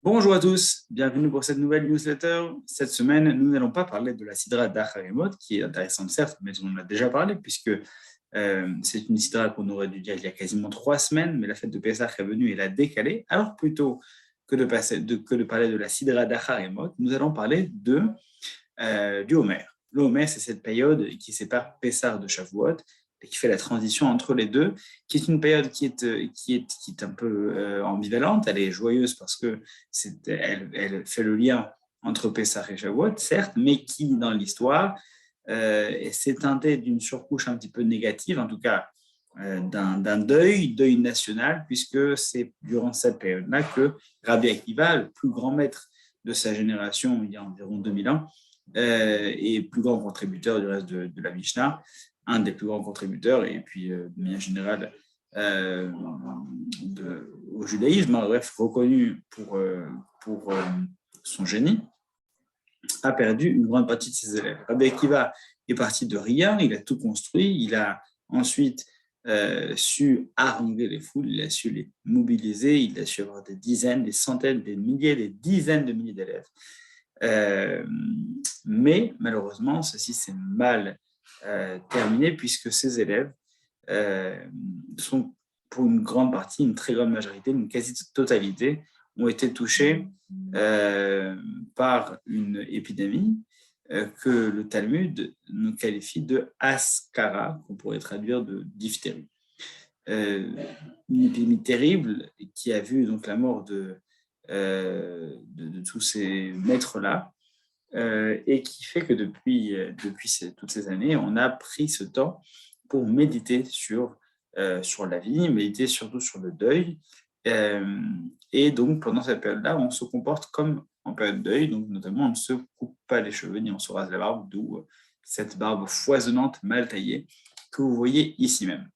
Bonjour à tous, bienvenue pour cette nouvelle newsletter. Cette semaine, nous n'allons pas parler de la Sidra d'Acharemot, qui est intéressante certes, mais on en a déjà parlé, puisque c'est une Sidra qu'on aurait dû dire il y a quasiment 3 semaines, mais la fête de Pessah est venue et l'a décalée. Alors plutôt que de parler de la Sidra d'Acharemot, nous allons parler du Homer. Le Homer, c'est cette période qui sépare Pessah de Shavuot et qui fait la transition entre les deux, qui est une période qui est un peu ambivalente. Elle est joyeuse parce que elle fait le lien entre Pessah et Shavuot, certes, mais qui, dans l'histoire, s'est teintée d'une surcouche un petit peu négative, en tout cas d'un deuil national, puisque c'est durant cette période-là que Rabbi Akiva, le plus grand maître de sa génération, il y a environ 2000 ans, et plus grand contributeur du reste de la Mishnah, un des plus grands contributeurs, et puis de manière générale au judaïsme, bref, reconnu pour son génie, a perdu une grande partie de ses élèves. Rabbi Akiva est parti de rien, il a tout construit, il a ensuite su haranguer les foules, il a su les mobiliser, il a su avoir des dizaines, des centaines, des milliers, des dizaines de milliers d'élèves. Mais malheureusement, ceci s'est mal terminé puisque ces élèves sont pour une grande partie, une très grande majorité, une quasi-totalité, ont été touchés par une épidémie que le Talmud nous qualifie de askara, qu'on pourrait traduire de diphtérie. Une épidémie terrible qui a vu donc la mort de tous ces maîtres-là, et qui fait que depuis toutes ces années, on a pris ce temps pour méditer sur la vie, méditer surtout sur le deuil. Et donc, pendant cette période-là, on se comporte comme en période de deuil, donc notamment on ne se coupe pas les cheveux ni on se rase la barbe, d'où cette barbe foisonnante, mal taillée, que vous voyez ici même.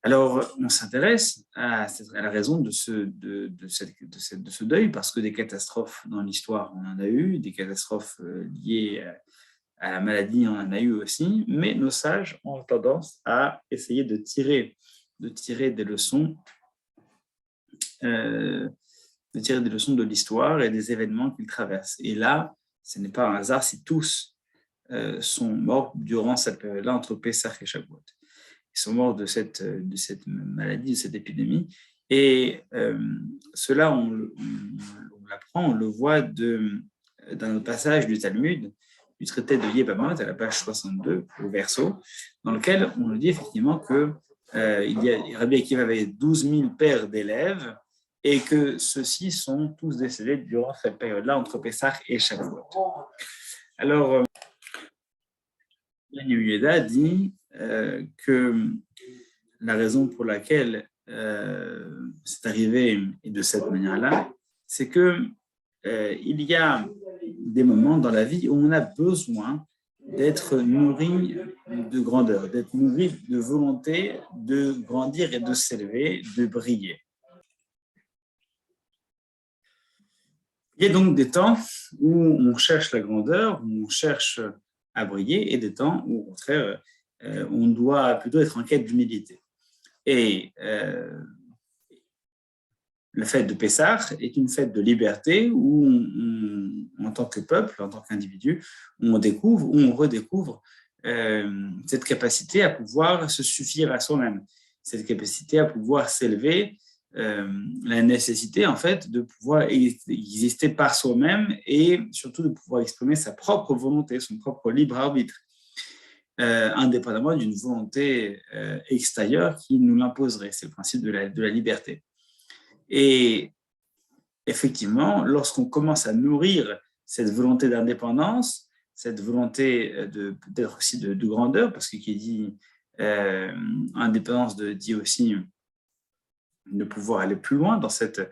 Alors, on s'intéresse à la raison de ce deuil, parce que des catastrophes dans l'histoire, on en a eu, des catastrophes liées à la maladie, on en a eu aussi, mais nos sages ont tendance à essayer de tirer des leçons, de l'histoire et des événements qu'ils traversent. Et là, ce n'est pas un hasard si tous sont morts durant cette période-là entre Pessah et Shavuot. Ils sont morts de cette maladie, de cette épidémie. Et cela, on l'apprend, on le voit dans le passage du Talmud, du traité de Yébamot, à la page 62, au verso, dans lequel on nous dit effectivement que Rabbi Akiva avait 12 000 paires d'élèves et que ceux-ci sont tous décédés durant cette période-là, entre Pessah et Shavuot. Alors, Yann Uyeda dit que la raison pour laquelle c'est arrivé de cette manière-là, c'est que il y a des moments dans la vie où on a besoin d'être nourri de grandeur, d'être nourri de volonté de grandir et de s'élever, de briller. Il y a donc des temps où on cherche la grandeur, où on cherche à briller, et des temps où, au contraire, on doit plutôt être en quête d'humilité. Et la fête de Pessah est une fête de liberté où, en tant que peuple, en tant qu'individu, on redécouvre cette capacité à pouvoir se suffire à soi-même, cette capacité à pouvoir s'élever, la nécessité en fait de pouvoir exister par soi-même et surtout de pouvoir exprimer sa propre volonté, son propre libre arbitre, indépendamment d'une volonté extérieure qui nous l'imposerait. C'est le principe de la liberté. Et effectivement, lorsqu'on commence à nourrir cette volonté d'indépendance, cette volonté peut-être aussi de grandeur, parce que qui dit indépendance dit aussi de pouvoir aller plus loin dans cette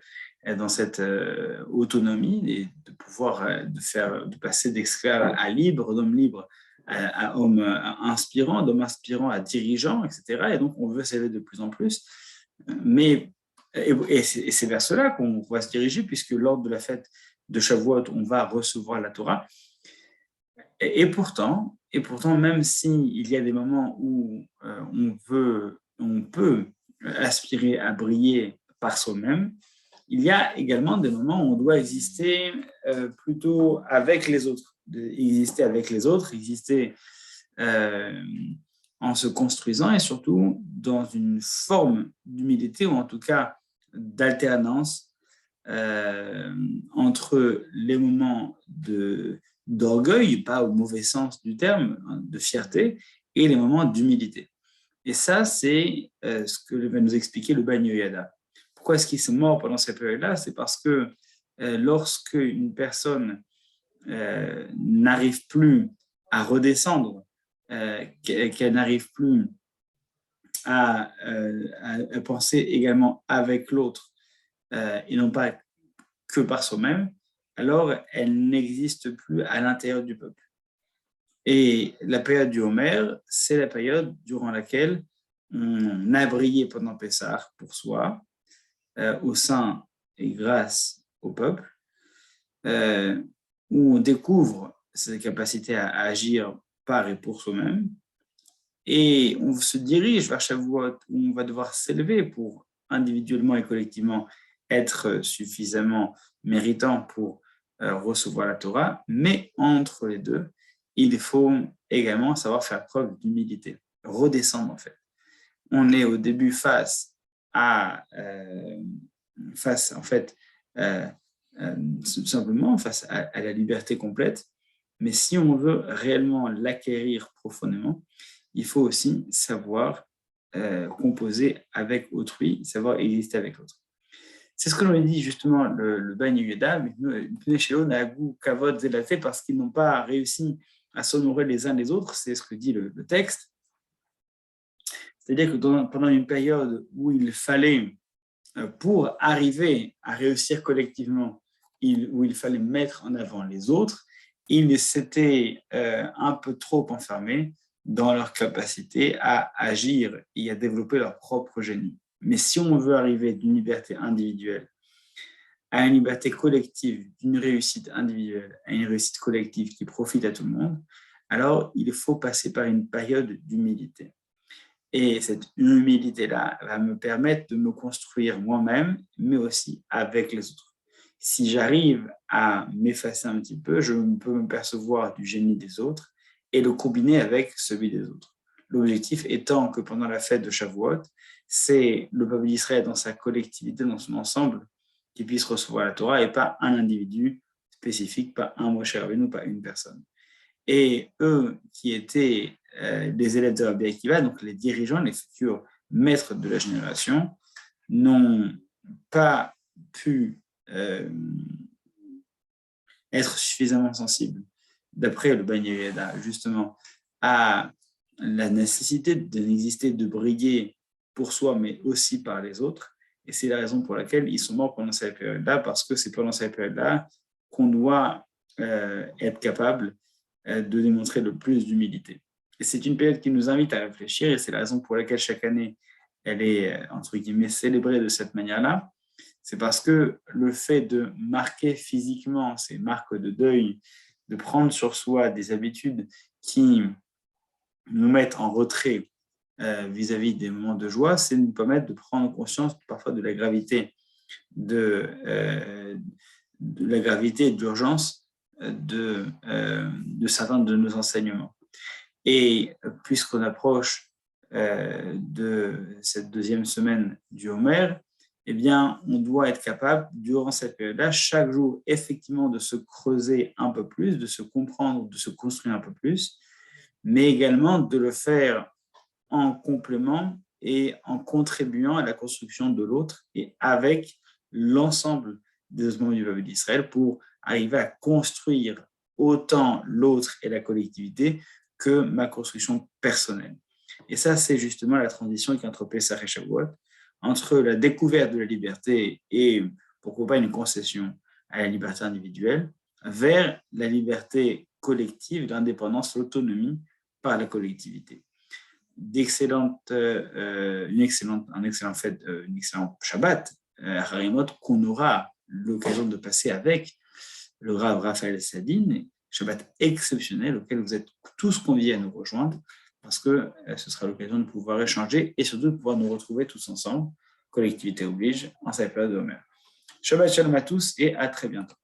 autonomie et de pouvoir de passer d'esclave à libre, d'homme libre à homme inspirant, d'homme inspirant à dirigeant, etc. Et donc, on veut s'élever de plus en plus. Mais et c'est vers cela qu'on va se diriger, puisque lors de la fête de Shavuot, on va recevoir la Torah. Et pourtant, même s'il y a des moments où on peut aspirer à briller par soi-même, il y a également des moments où on doit exister plutôt avec les autres, exister en se construisant et surtout dans une forme d'humilité ou en tout cas d'alternance entre les moments d'orgueil, pas au mauvais sens du terme, de fierté, et les moments d'humilité. Et ça, c'est ce que va nous expliquer le Bani Yoyada. Pourquoi est-ce qu'ils sont morts pendant cette période-là? C'est parce que lorsque une personne n'arrive plus à redescendre, qu'elle n'arrive plus à penser également avec l'autre et non pas que par soi-même, alors elle n'existe plus à l'intérieur du peuple. Et la période du Homer, c'est la période durant laquelle on a brillé pendant Pessah pour soi, au sein et grâce au peuple, où on découvre ses capacités à agir par et pour soi-même, et on se dirige vers Shavuot où on va devoir s'élever pour individuellement et collectivement être suffisamment méritant pour recevoir la Torah, mais entre les deux, il faut également savoir faire preuve d'humilité, redescendre en fait. On est au début face en fait, simplement face à la liberté complète, mais si on veut réellement l'acquérir profondément, il faut aussi savoir composer avec autrui, savoir exister avec l'autre. C'est ce que l'on dit justement le Bani Yoyada, parce qu'ils n'ont pas réussi à s'honorer les uns les autres, c'est ce que dit le texte. C'est-à-dire que pendant une période où il fallait, pour arriver à réussir collectivement, où il fallait mettre en avant les autres, ils s'étaient un peu trop enfermés dans leur capacité à agir et à développer leur propre génie. Mais si on veut arriver d'une liberté individuelle à une liberté collective, d'une réussite individuelle à une réussite collective qui profite à tout le monde, alors il faut passer par une période d'humilité. Et cette humilité-là va me permettre de me construire moi-même, mais aussi avec les autres. Si j'arrive à m'effacer un petit peu, je peux me percevoir du génie des autres et le combiner avec celui des autres. L'objectif étant que pendant la fête de Shavuot, c'est le peuple d'Israël dans sa collectivité, dans son ensemble, qui puisse recevoir la Torah et pas un individu spécifique, pas un Moshe Rabbeinu, pas une personne. Et eux qui étaient les élèves de Rabbi Akiva, donc les dirigeants, les futurs maîtres de la génération, n'ont pas pu être suffisamment sensibles, d'après le Bani Yoyada, justement, à la nécessité d'exister, de briller pour soi, mais aussi par les autres. Et c'est la raison pour laquelle ils sont morts pendant cette période-là, parce que c'est pendant cette période-là qu'on doit être capable de démontrer le plus d'humilité. Et c'est une période qui nous invite à réfléchir, et c'est la raison pour laquelle chaque année, elle est, entre guillemets, célébrée de cette manière-là. C'est parce que le fait de marquer physiquement ces marques de deuil, de prendre sur soi des habitudes qui nous mettent en retrait vis-à-vis des moments de joie, c'est nous permettre de prendre conscience parfois de la gravité de la gravité et de l'urgence de certains de nos enseignements. Et puisqu'on approche de cette deuxième semaine du Homer, eh bien, on doit être capable, durant cette période-là, chaque jour, effectivement, de se creuser un peu plus, de se comprendre, de se construire un peu plus, mais également de le faire en complément et en contribuant à la construction de l'autre et avec l'ensemble des membres du peuple d'Israël pour arriver à construire autant l'autre et la collectivité que ma construction personnelle. Et ça, c'est justement la transition qui est entre Pessah et Shavuot, entre la découverte de la liberté et, pourquoi pas, une concession à la liberté individuelle, vers la liberté collective, l'indépendance, l'autonomie par la collectivité. Un excellent Shabbat, Harimot, qu'on aura l'occasion de passer avec le Rav Raphaël Sadine, Shabbat exceptionnel auquel vous êtes tous conviés à nous rejoindre, parce que ce sera l'occasion de pouvoir échanger et surtout de pouvoir nous retrouver tous ensemble, collectivité oblige, en cette période de Homer. Shabbat shalom à tous et à très bientôt.